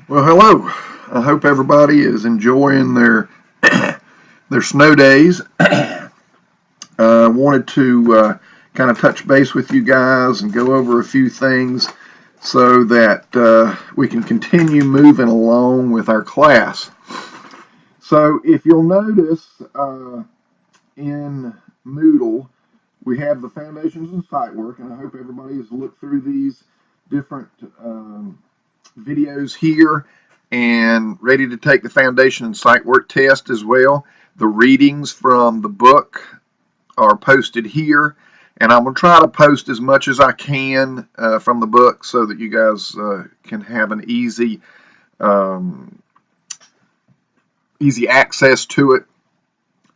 Well, hello. I hope everybody is enjoying their their snow days. I wanted to kind of touch base with you guys and go over a few things so that we can continue moving along with our class. So, if you'll notice in Moodle, we have the foundations and site work, and I hope everybody has looked through these different videos here and ready to take the foundation and site work test as well. The readings from the book are posted here, and I'm going to try to post as much as I can from the book so that you guys can have an easy access to it.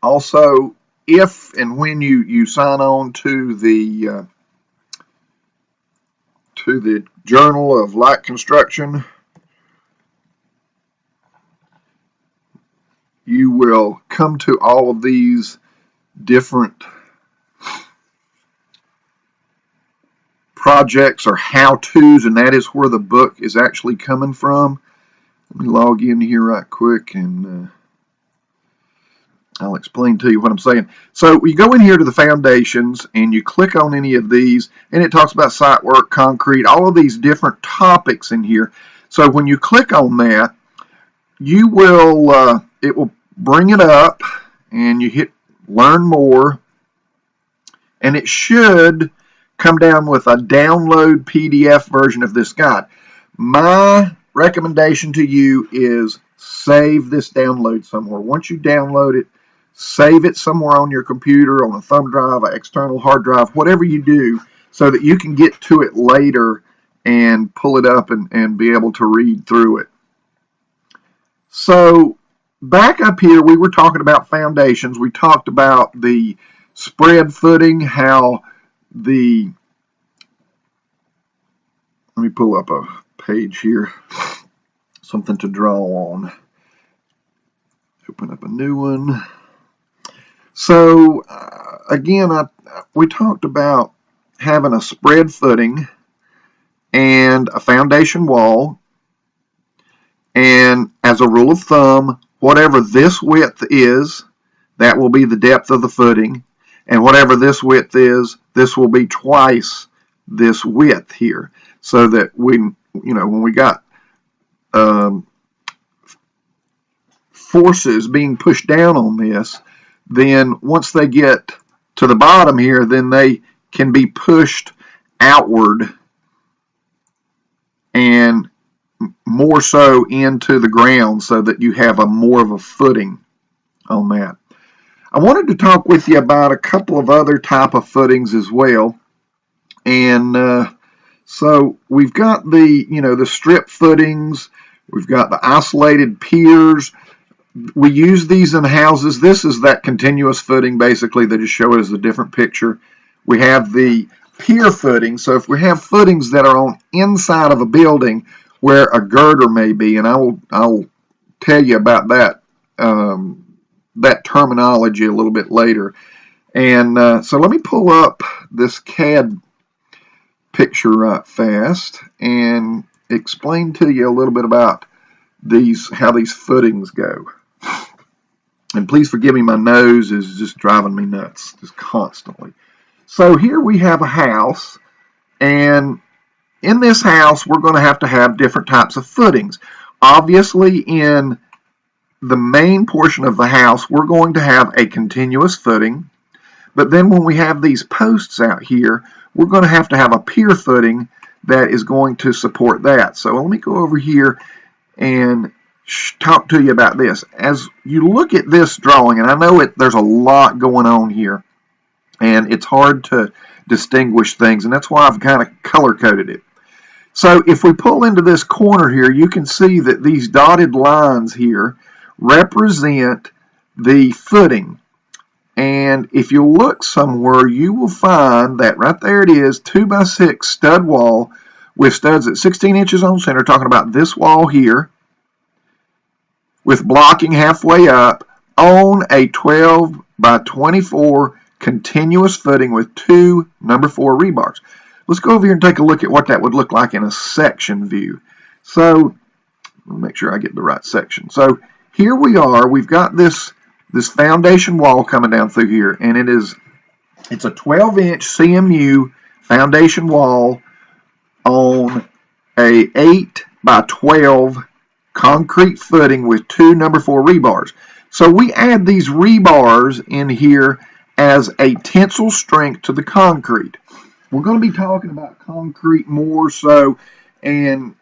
Also, if and when you sign on to the Journal of Light Construction, you will come to all of these different projects or how-tos, and that is where the book is actually coming from. Let me log in here right quick and I'll explain to you what I'm saying. So you go in here to the foundations and you click on any of these, and it talks about site work, concrete, all of these different topics in here. So when you click on that, you will it will bring it up and you hit learn more, and it should come down with a download PDF version of this guide. My recommendation to you is save this download somewhere. Once you download it, save it somewhere on your computer, on a thumb drive, an external hard drive, whatever you do, so that you can get to it later and pull it up and be able to read through it. So back up here, we were talking about foundations. We talked about the spread footing, how let me pull up a page here, something to draw on. Open up a new one. So again, we talked about having a spread footing and a foundation wall, and as a rule of thumb, whatever this width is, that will be the depth of the footing, and whatever this width is, this will be twice this width here, so that when we got forces being pushed down on this, then once they get to the bottom here, then they can be pushed outward and more so into the ground, so that you have more of a footing on that. I wanted to talk with you about a couple of other type of footings as well. And so we've got the strip footings, we've got the isolated piers. We use these in houses. This is that continuous footing, basically, that just shows a different picture. We have the pier footing. So if we have footings that are on inside of a building where a girder may be, and I'll tell you about that that terminology a little bit later. And so let me pull up this CAD picture right fast and explain to you a little bit about how these footings go. And please forgive me, my nose is just driving me nuts, just constantly. So here we have a house, and in this house we're going to have different types of footings. Obviously, in the main portion of the house, we're going to have a continuous footing, but then when we have these posts out here, we're going to have a pier footing that is going to support that. So let me go over here and talk to you about this. As you look at this drawing, and I know there's a lot going on here, and it's hard to distinguish things, and that's why I've kind of color-coded it. So if we pull into this corner here, you can see that these dotted lines here represent the footing. And if you look somewhere, you will find that right there it is, 2x6 stud wall with studs at 16 inches on center, talking about this wall here, with blocking halfway up on a 12 by 24 continuous footing with two number 4 rebars. Let's go over here and take a look at what that would look like in a section view. So Let me make sure I get the right section. So here we are. We've got this foundation wall coming down through here, and it's a 12-inch CMU foundation wall on a 8 by 12 concrete footing with 2 number 4 rebars. So we add these rebars in here as a tensile strength to the concrete. We're going to be talking about concrete more so, and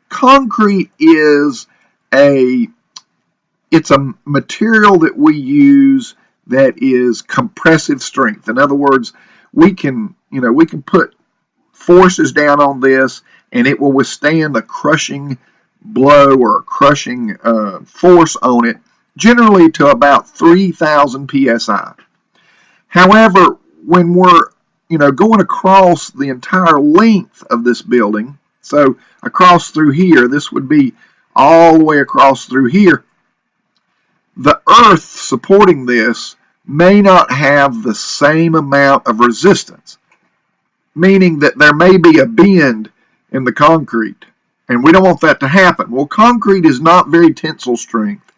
concrete is it's a material that we use that is compressive strength. In other words, we can put forces down on this and it will withstand a crushing blow or a crushing force on it, generally to about 3,000 psi. However, when we're going across the entire length of this building, so across through here, this would be all the way across through here, the earth supporting this may not have the same amount of resistance, meaning that there may be a bend in the concrete, and we don't want that to happen. Well, concrete is not very tensile strength,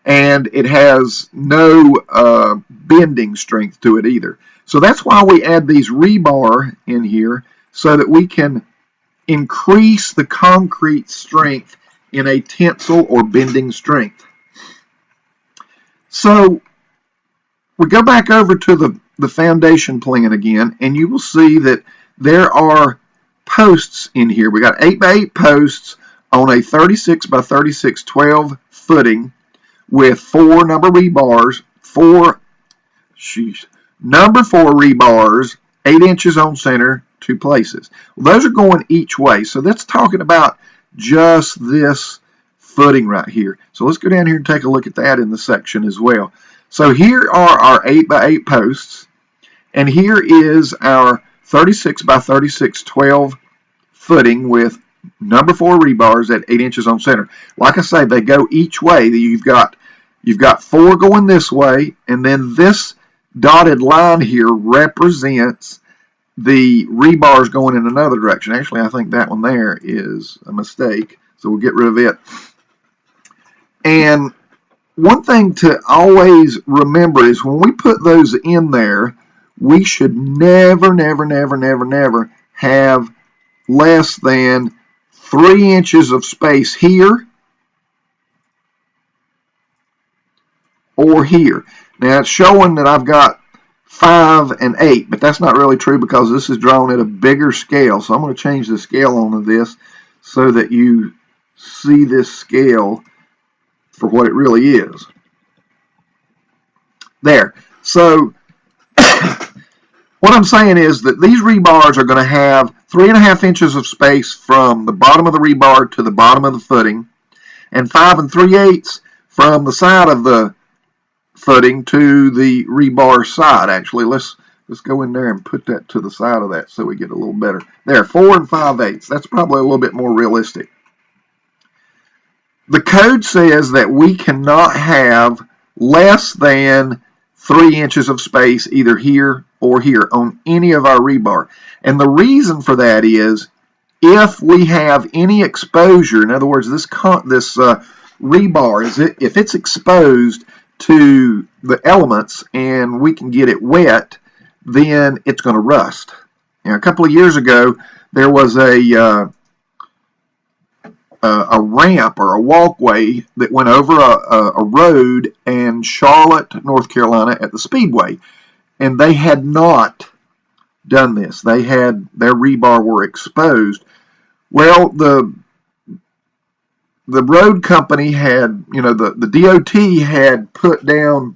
and it has no bending strength to it either. So that's why we add these rebar in here, so that we can increase the concrete strength in a tensile or bending strength. So we go back over to the foundation plan again, and you will see that there are posts in here. We got 8 by 8 posts on a 36 by 36 12 footing with 4 number rebars, number 4 rebars, 8 inches on center, 2 places. Well, those are going each way. So that's talking about just this footing right here. So let's go down here and take a look at that in the section as well. So here are our 8 by 8 posts, and here is our 36 by 36 12 footing with number 4 rebars at 8 inches on center. Like I say, they go each way. You've got 4 going this way, and then this dotted line here represents the rebars going in another direction. Actually, I think that one there is a mistake, so we'll get rid of it. And one thing to always remember is when we put those in there, we should never have less than 3 inches of space here or here. Now it's showing that I've got 5 and 8, but that's not really true because this is drawn at a bigger scale. So I'm going to change the scale on this so that you see this scale for what it really is. There. So what I'm saying is that these rebars are going to have 3.5 inches of space from the bottom of the rebar to the bottom of the footing, and 5 3/8 from the side of the footing to the rebar side. Actually, let's go in there and put that to the side of that so we get a little better. There, 4 5/8. That's probably a little bit more realistic. The code says that we cannot have less than 3 inches of space either here or here on any of our rebar. And the reason for that is if we have any exposure, in other words, this rebar, if it's exposed to the elements and we can get it wet, then it's going to rust. Now, a couple of years ago, there was a ramp or a walkway that went over a road in Charlotte, North Carolina at the Speedway, and they had not done this. They had their rebar were exposed. Well, the road company had, the DOT had put down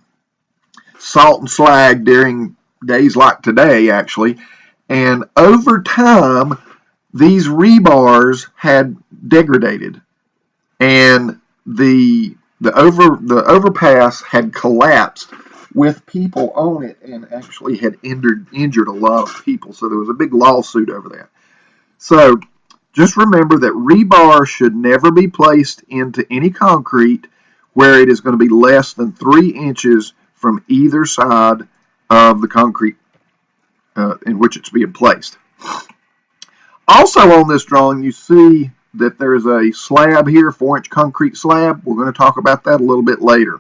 salt and slag during days like today, actually, and over time these rebars had degraded, and the overpass had collapsed with people on it and actually had injured a lot of people. So there was a big lawsuit over that. So just remember that rebar should never be placed into any concrete where it is going to be less than 3 inches from either side of the concrete in which it's being placed. Also on this drawing, you see that there's a slab here, 4-inch concrete slab. We're going to talk about that a little bit later.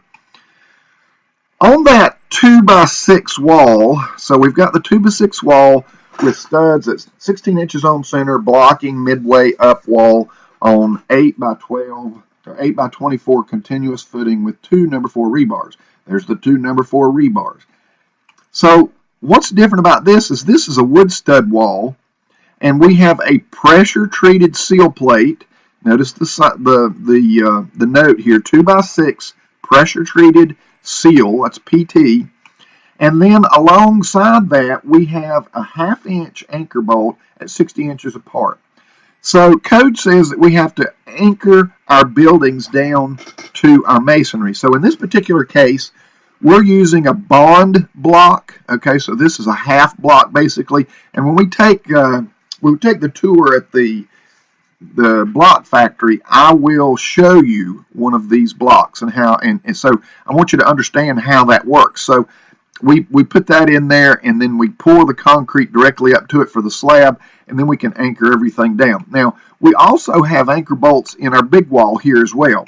On that 2x6 wall, so we've got the 2x6 wall with studs at 16 inches on center, blocking midway up wall on 8x12 or 8x24 continuous footing with 2 number 4 rebars. There's the 2 number 4 rebars. So what's different about this is a wood stud wall, and we have a pressure treated seal plate. Notice the note here, 2x6 pressure treated seal, that's PT. And then alongside that, we have a 1/2 inch anchor bolt at 60 inches apart. So code says that we have to anchor our buildings down to our masonry. So in this particular case, we're using a bond block. Okay, so this is a 1/2 block basically. And when we take the tour at the block factory, I will show you one of these blocks and how. And so I want you to understand how that works. So we put that in there, and then we pour the concrete directly up to it for the slab, and then we can anchor everything down. Now, we also have anchor bolts in our big wall here as well.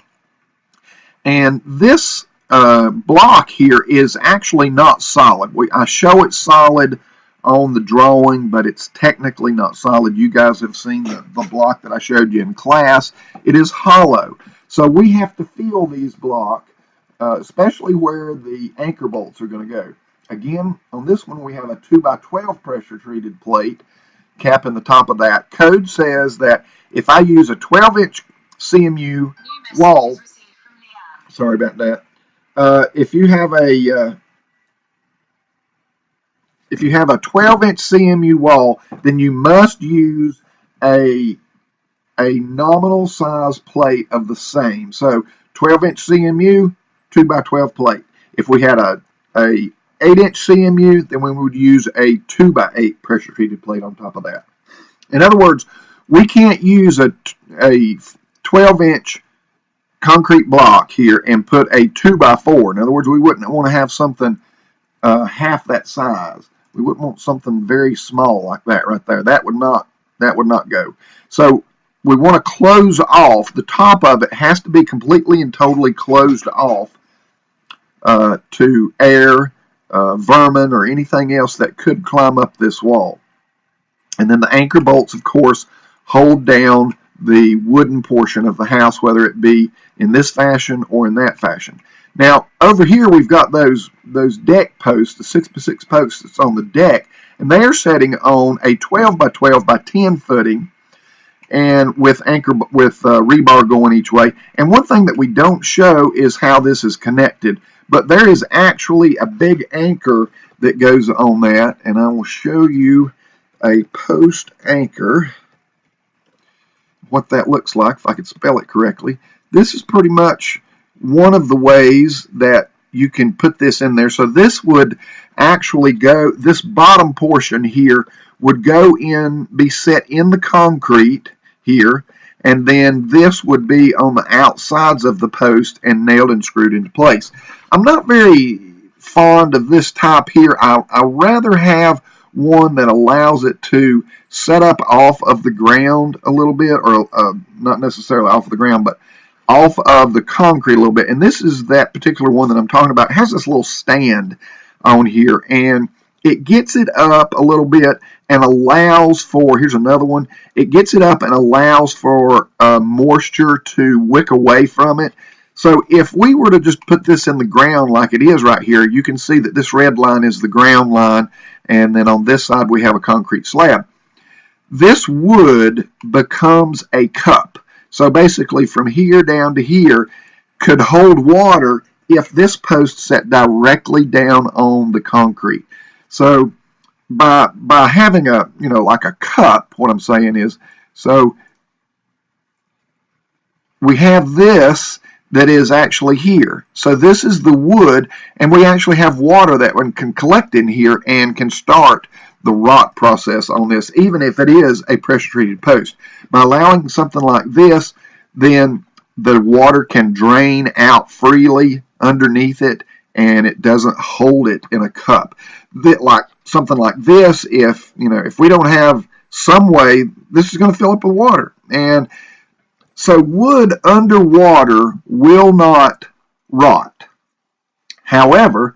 And this block here is actually not solid. I show it solid on the drawing, but it's technically not solid. You guys have seen the block that I showed you in class. It is hollow. So we have to feel these blocks, especially where the anchor bolts are going to go. Again, on this one, we have a 2x12 pressure treated plate capping the top of that. Code says that if I use a 12-inch CMU wall, sorry about that. If you have a 12-inch CMU wall, then you must use a nominal size plate of the same. So 12-inch CMU, 2x12 plate. If we had a 8-inch CMU, then we would use a 2x8 pressure treated plate on top of that. In other words, we can't use a 12-inch concrete block here and put a 2x4. In other words, we wouldn't want to have something half that size. We wouldn't want something very small like that right there. That would not go. So we want to close off. The top of it has to be completely and totally closed off to air, vermin, or anything else that could climb up this wall. And then the anchor bolts, of course, hold down the wooden portion of the house, whether it be in this fashion or in that fashion. Now, over here, we've got those deck posts, the 6x6 posts that's on the deck, and they're setting on a 12x12x10 footing, and with rebar going each way. And one thing that we don't show is how this is connected, but there is actually a big anchor that goes on that, and I will show you a post anchor, what that looks like, if I could spell it correctly. This is pretty much one of the ways that you can put this in there. So this would actually go, this bottom portion here would go in, be set in the concrete here, and then this would be on the outsides of the post and nailed and screwed into place. I'm not very fond of this type here. I rather have one that allows it to set up off of the ground a little bit, or not necessarily off of the ground, but off of the concrete a little bit. And this is that particular one that I'm talking about. It has this little stand on here, and it gets it up a little bit and allows for, here's another one, it gets it up and allows for moisture to wick away from it. So if we were to just put this in the ground like it is right here, you can see that this red line is the ground line, and then on this side we have a concrete slab. This wood becomes a cup. So basically from here down to here could hold water if this post set directly down on the concrete. So by having a, like a cup, what I'm saying is, so we have this that is actually here. So this is the wood, and we actually have water that one can collect in here and can start the rot process on this, even if it is a pressure-treated post. By allowing something like this, then the water can drain out freely underneath it, and it doesn't hold it in a cup. Like something like this, if we don't have some way, this is going to fill up with water. And So wood underwater will not rot. However,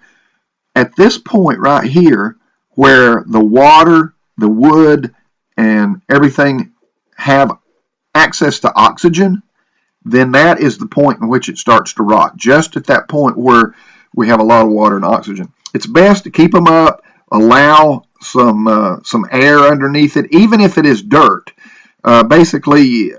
at this point right here, where the water, the wood, and everything have access to oxygen, then that is the point in which it starts to rot. Just at that point where we have a lot of water and oxygen. It's best to keep them up, allow some air underneath it, even if it is dirt. Basically,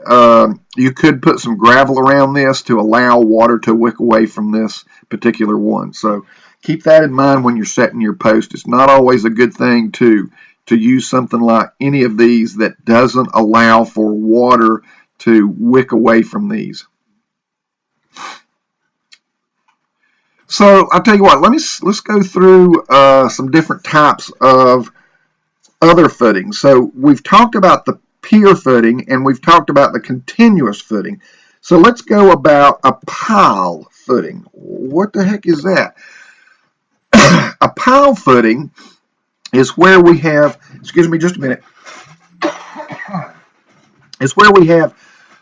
you could put some gravel around this to allow water to wick away from this particular one. So keep that in mind when you're setting your post. It's not always a good thing to use something like any of these that doesn't allow for water to wick away from these. So I'll tell you what, let's go through some different types of other footings. So we've talked about the pier footing and we've talked about the continuous footing. So let's go about a pile footing. What the heck is that? A pile footing is where we have, excuse me just a minute, it's where we have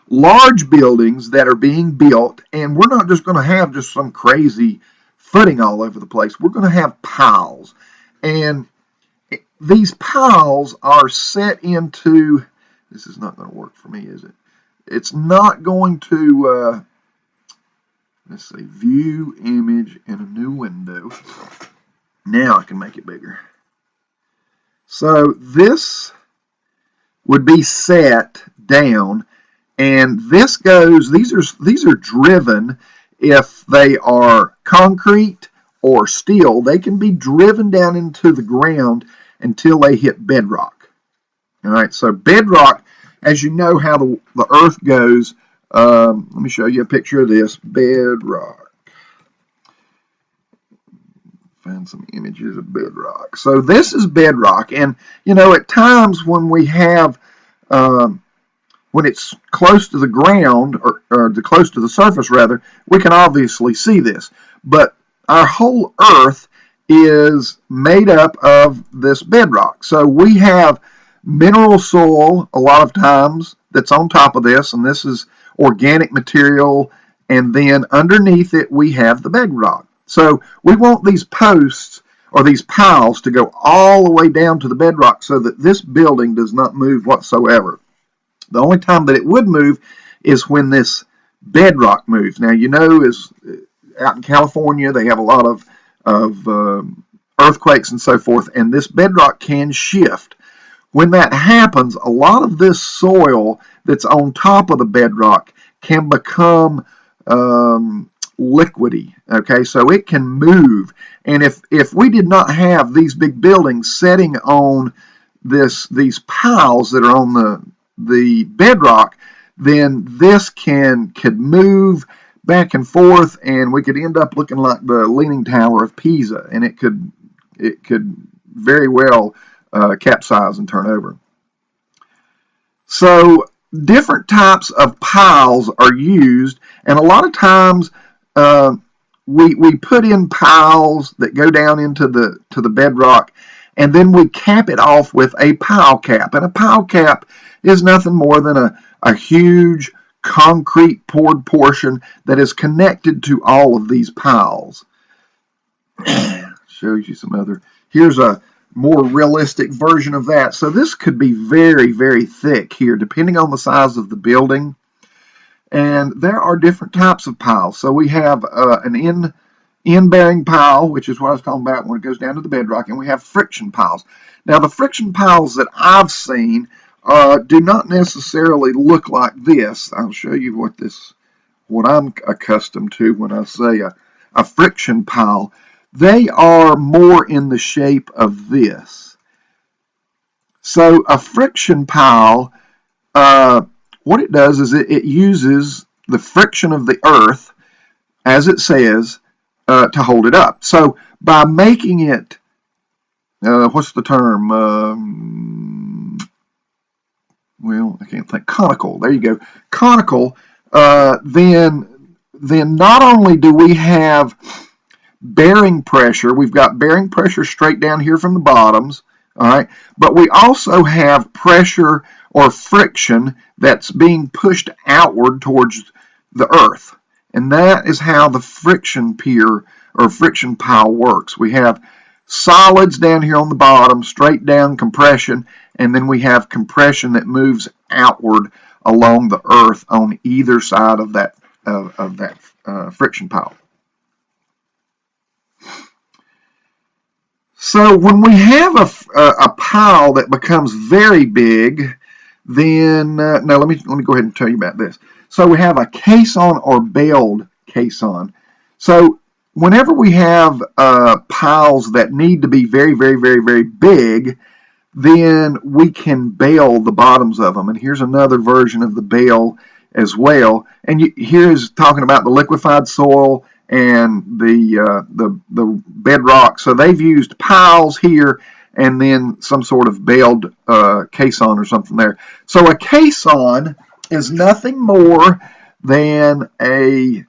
large buildings that are being built, and we're not just going to have just some crazy footing all over the place. We're going to have piles, and these piles are set into, this is not going to work for me, is it? It's not going to, let's see, view image in a new window. Now I can make it bigger. So this would be set down, and this goes, these are driven. If they are concrete or steel, they can be driven down into the ground until they hit bedrock. All right, so bedrock, as you know how the earth goes, let me show you a picture of this, bedrock. Find some images of bedrock. So this is bedrock, and you know, at times when we have when it's close to the ground, or close to the surface rather, we can obviously see this. But our whole earth is made up of this bedrock. So we have mineral soil a lot of times that's on top of this, and this is organic material, and then underneath it we have the bedrock. So we want these posts or these piles to go all the way down to the bedrock so that this building does not move whatsoever. The only time that it would move is when this bedrock moves. Now, you know, is out in California, they have a lot of earthquakes and so forth, and this bedrock can shift. When that happens, a lot of this soil that's on top of the bedrock can become liquidy. Okay, so it can move. And if we did not have these big buildings setting on these piles that are on the bedrock, then this could move back and forth, and we could end up looking like the Leaning Tower of Pisa, and it could very well capsize and turn over. So different types of piles are used, and a lot of times we put in piles that go down into the bedrock, and then we cap it off with a pile cap. And a pile cap is nothing more than a huge concrete poured portion that is connected to all of these piles. Shows you some other. Here's a more realistic version of that. So this could be very, very thick here, depending on the size of the building. And there are different types of piles. So we have an end-bearing pile, which is what I was talking about when it goes down to the bedrock, and we have friction piles. Now, the friction piles that I've seen do not necessarily look like this. I'll show you what I'm accustomed to when I say a friction pile. They are more in the shape of this. So a friction pile, what it does is it uses the friction of the earth, as it says, to hold it up. So by making it, what's the term? Well, I can't think. Conical. There you go. Conical. Then not only do we have bearing pressure, we've got bearing pressure straight down here from the bottoms, all right, but we also have pressure or friction that's being pushed outward towards the earth. And that is how the friction pier or friction pile works. We have solids down here on the bottom, straight down compression, and then we have compression that moves outward along the earth on either side of that friction pile. So when we have a pile that becomes very big, then now let me go ahead and tell you about this. So we have a caisson or bailed caisson. So whenever we have piles that need to be very, very, very, very big, then we can bail the bottoms of them. And here's another version of the bail as well. And here's talking about the liquefied soil and the bedrock. So they've used piles here and then some sort of bailed caisson or something there. So a caisson is nothing more than a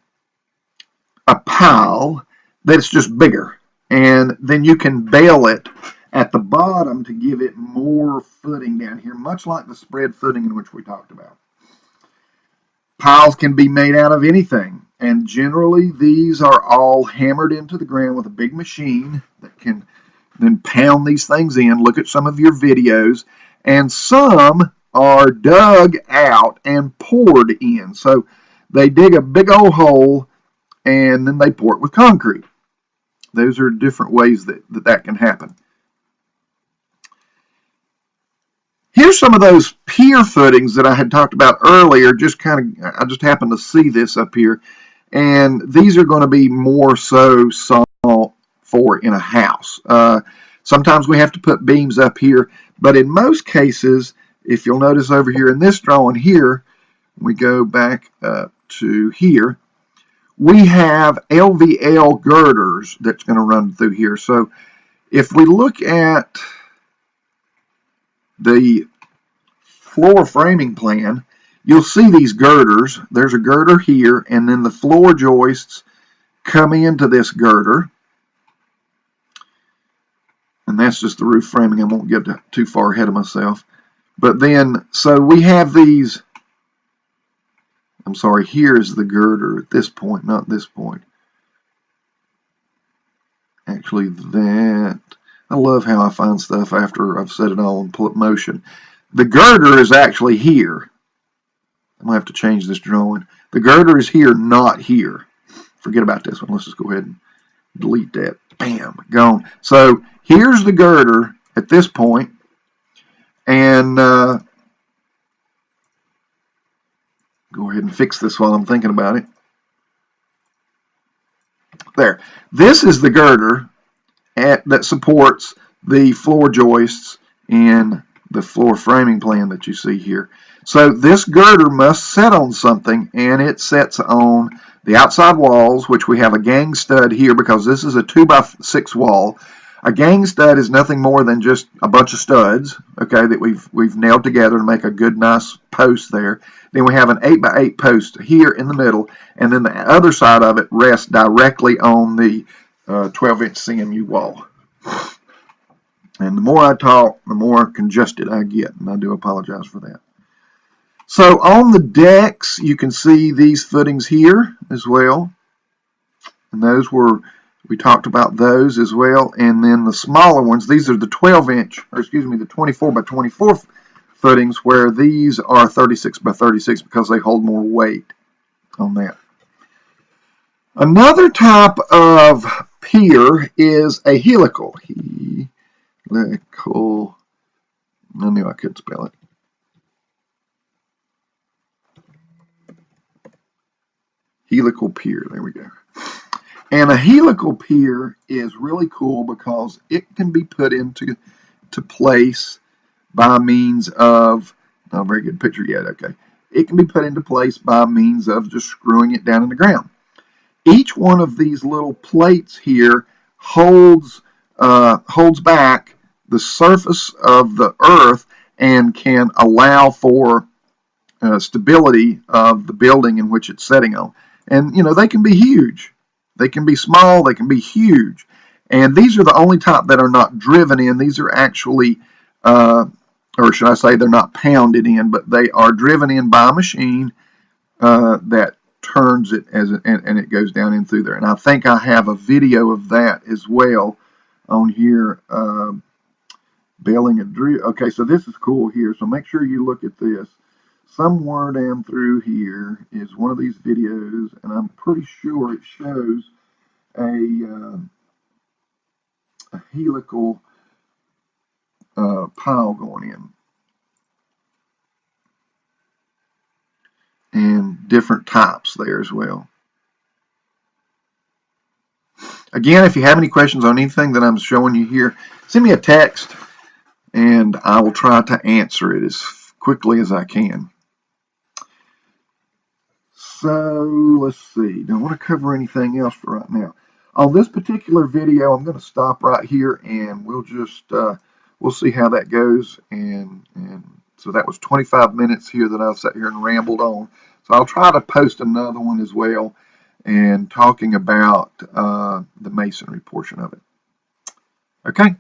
pile that's just bigger, and then you can bail it at the bottom to give it more footing down here, much like the spread footing in which we talked about. Piles can be made out of anything, and generally these are all hammered into the ground with a big machine that can then pound these things in. Look at some of your videos, and some are dug out and poured in. So they dig a big old hole and then they pour it with concrete. Those are different ways that can happen. Here's some of those pier footings that I had talked about earlier. I just happened to see this up here, and these are going to be more so sought for in a house. Sometimes we have to put beams up here, but in most cases, if you'll notice over here in this drawing here, we go back to here, we have LVL girders that's going to run through here. So if we look at the floor framing plan, you'll see these girders. There's a girder here, and then the floor joists come into this girder. And that's just the roof framing. I won't get too far ahead of myself. But then, so we have these, I'm sorry, here's the girder at this point, not this point. Actually, I love how I find stuff after I've set it all in motion. The girder is actually here. I'm going to have to change this drawing. The girder is here, not here. Forget about this one. Let's just go ahead and delete that. Bam, gone. So here's the girder at this point. And go ahead and fix this while I'm thinking about it. There. This is the girder that supports the floor joists in the floor framing plan that you see here. So this girder must set on something, and it sets on the outside walls, which we have a gang stud here because this is a 2x6 wall. A gang stud is nothing more than just a bunch of studs, okay, that we've nailed together to make a good, nice post there. Then we have an 8x8 post here in the middle, and then the other side of it rests directly on the 12-inch CMU wall. And the more I talk, the more congested I get, and I do apologize for that. So on the decks, you can see these footings here as well, and we talked about those as well. And then the smaller ones, these are the 12-inch, or excuse me, the 24 by 24 footings, where these are 36 by 36 because they hold more weight on that. Another type of pier is a helical. Helical. I knew I could spell it. Helical pier. There we go. And a helical pier is really cool because it can be put into place by means of, not a very good picture yet, okay. It can be put into place by means of just screwing it down in the ground. Each one of these little plates here holds back the surface of the earth and can allow for stability of the building in which it's setting on. And, you know, they can be huge. They can be small. They can be huge. And these are the only type that are not driven in. These are actually or should I say they're not pounded in, but they are driven in by a machine that turns it and it goes down in through there. And I think I have a video of that as well on here. Baling a drill. Okay, so this is cool here. So make sure you look at this. Somewhere down through here is one of these videos, and I'm pretty sure it shows a helical pile going in, and different types there as well. Again, if you have any questions on anything that I'm showing you here, send me a text and I will try to answer it as quickly as I can. So let's see, don't want to cover anything else for right now. On this particular video, I'm going to stop right here and we'll just we'll see how that goes. And so that was 25 minutes here that I've sat here and rambled on. So I'll try to post another one as well, and talking about the masonry portion of it. Okay.